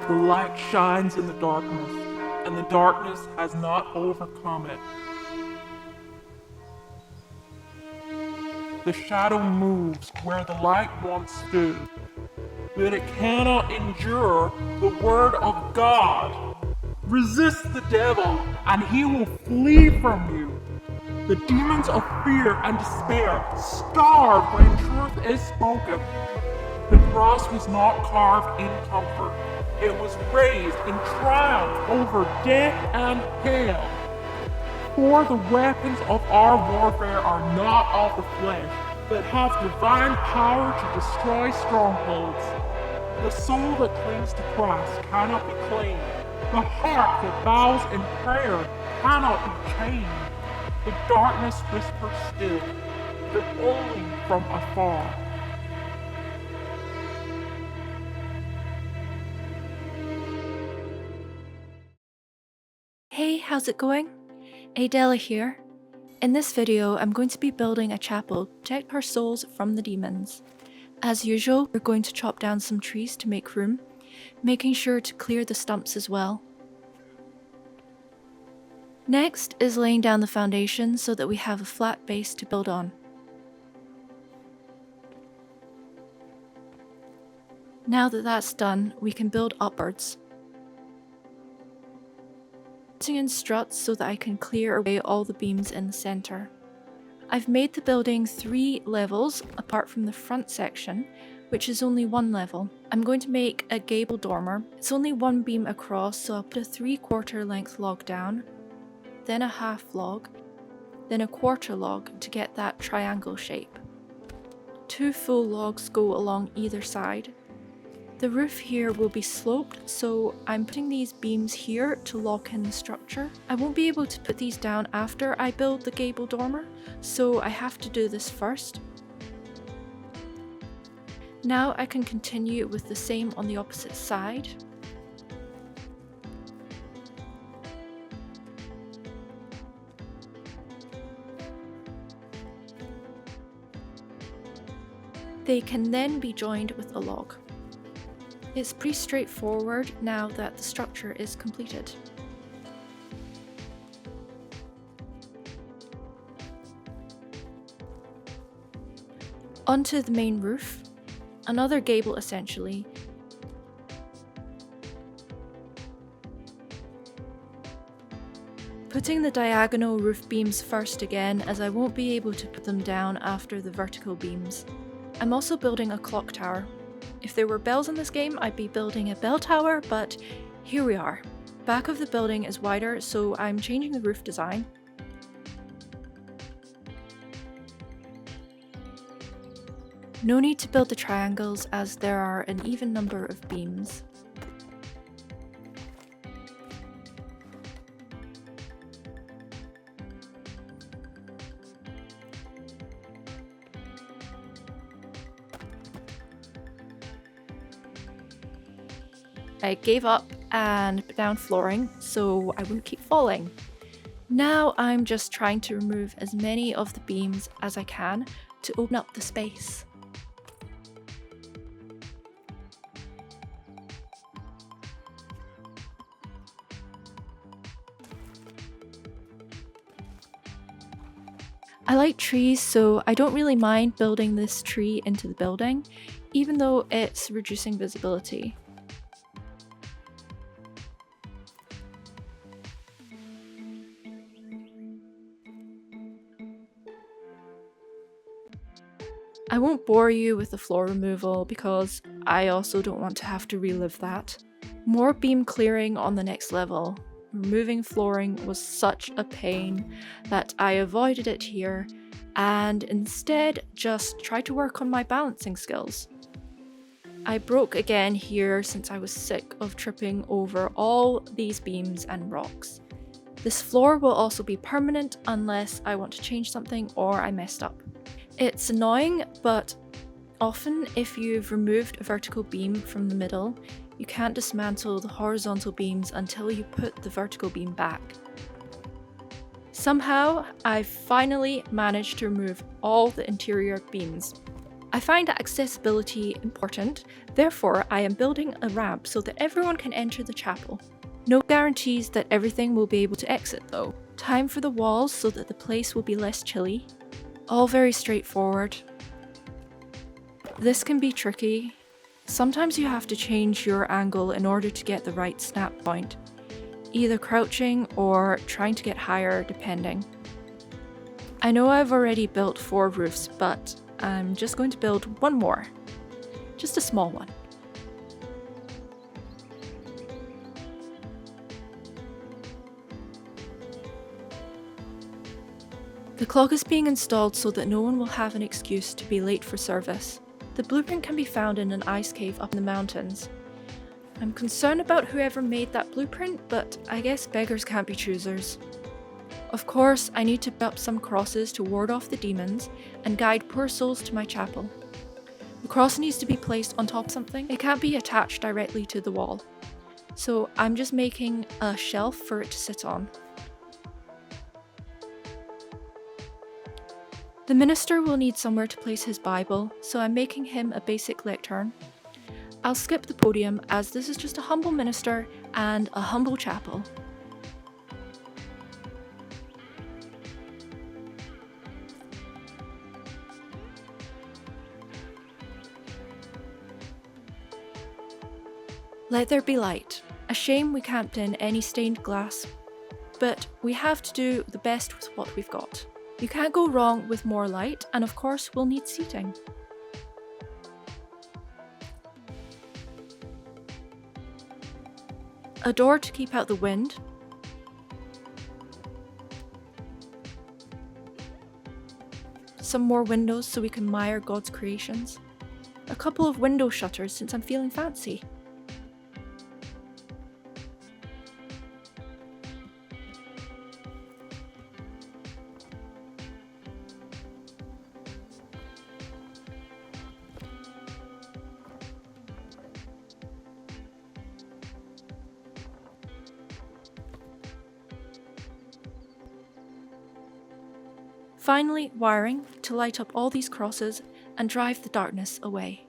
The light shines in the darkness, and the darkness has not overcome it. The shadow moves where the light once stood, but it cannot endure the word of God. Resist the devil, and he will flee from you. The demons of fear and despair starve when truth is spoken. The cross was not carved in comfort. It was raised in triumph over death and hell. For the weapons of our warfare are not of the flesh, but have divine power to destroy strongholds. The soul that clings to Christ cannot be claimed. The heart that bows in prayer cannot be chained. The darkness whispers still, but only from afar. Hey, how's it going? Aydella here. In this video, I'm going to be building a chapel to protect our souls from the demons. As usual, we're going to chop down some trees to make room, making sure to clear the stumps as well. Next is laying down the foundation so that we have a flat base to build on. Now that that's done, we can build upwards. Putting in struts so that I can clear away all the beams in the center. I've made the building 3 levels apart from the front section, which is only 1 level. I'm going to make a gable dormer. It's only 1 beam across, so I'll put a 3/4 length log down, then a half log, then a 1/4 log to get that triangle shape. 2 full logs go along either side. The roof here will be sloped, so I'm putting these beams here to lock in the structure. I won't be able to put these down after I build the gable dormer, so I have to do this first. Now I can continue with the same on the opposite side. They can then be joined with a log. It's pretty straightforward now that the structure is completed. Onto the main roof, another gable essentially. Putting the diagonal roof beams first again, as I won't be able to put them down after the vertical beams. I'm also building a clock tower. If there were bells in this game, I'd be building a bell tower, but here we are. Back of the building is wider, so I'm changing the roof design. No need to build the triangles as there are an even number of beams. I gave up and put down flooring so I wouldn't keep falling. Now I'm just trying to remove as many of the beams as I can to open up the space. I like trees, so I don't really mind building this tree into the building, even though it's reducing visibility. I won't bore you with the floor removal because I also don't want to have to relive that. More beam clearing on the next level. Removing flooring was such a pain that I avoided it here and instead just tried to work on my balancing skills. I broke again here since I was sick of tripping over all these beams and rocks. This floor will also be permanent unless I want to change something or I messed up. It's annoying, but often if you've removed a vertical beam from the middle, you can't dismantle the horizontal beams until you put the vertical beam back. Somehow, I've finally managed to remove all the interior beams. I find accessibility important, therefore I am building a ramp so that everyone can enter the chapel. No guarantees that everything will be able to exit though. Time for the walls so that the place will be less chilly. All very straightforward. This can be tricky. Sometimes you have to change your angle in order to get the right snap point, either crouching or trying to get higher depending. I know I've already built 4 roofs, but I'm just going to build one more. Just a small one. The clock is being installed so that no one will have an excuse to be late for service. The blueprint can be found in an ice cave up in the mountains. I'm concerned about whoever made that blueprint, but I guess beggars can't be choosers. Of course, I need to put up some crosses to ward off the demons and guide poor souls to my chapel. The cross needs to be placed on top of something. It can't be attached directly to the wall. So I'm just making a shelf for it to sit on. The minister will need somewhere to place his Bible, so I'm making him a basic lectern. I'll skip the podium as this is just a humble minister and a humble chapel. Let there be light. A shame we can't put in any stained glass, but we have to do the best with what we've got. You can't go wrong with more light, and of course we'll need seating. A door to keep out the wind. Some more windows so we can admire God's creations. A couple of window shutters since I'm feeling fancy. Finally, wiring to light up all these crosses and drive the darkness away.